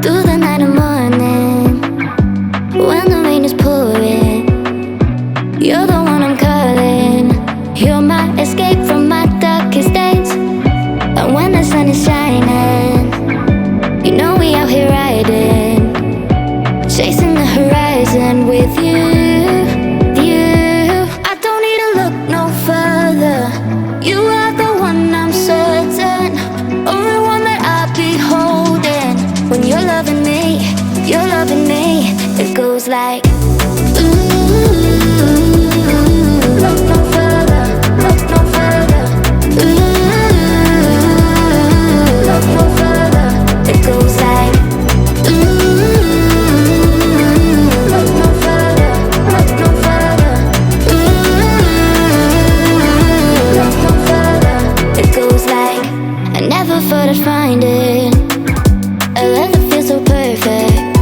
through the night and morning. When the rain is pouring, you're the one I'm calling. You're my escape from my darkest days. And when the sun is shining, you know we out here riding, chasing the horizon with you. I don't need to look no further. You are the one I'm certain, only one that I'll be holding. When you're loving me, it goes like look no further, look no further. Look no further, it goes like look no further, look no further. Look no further, it goes like I never thought I'd find it, a love that feels so perfect.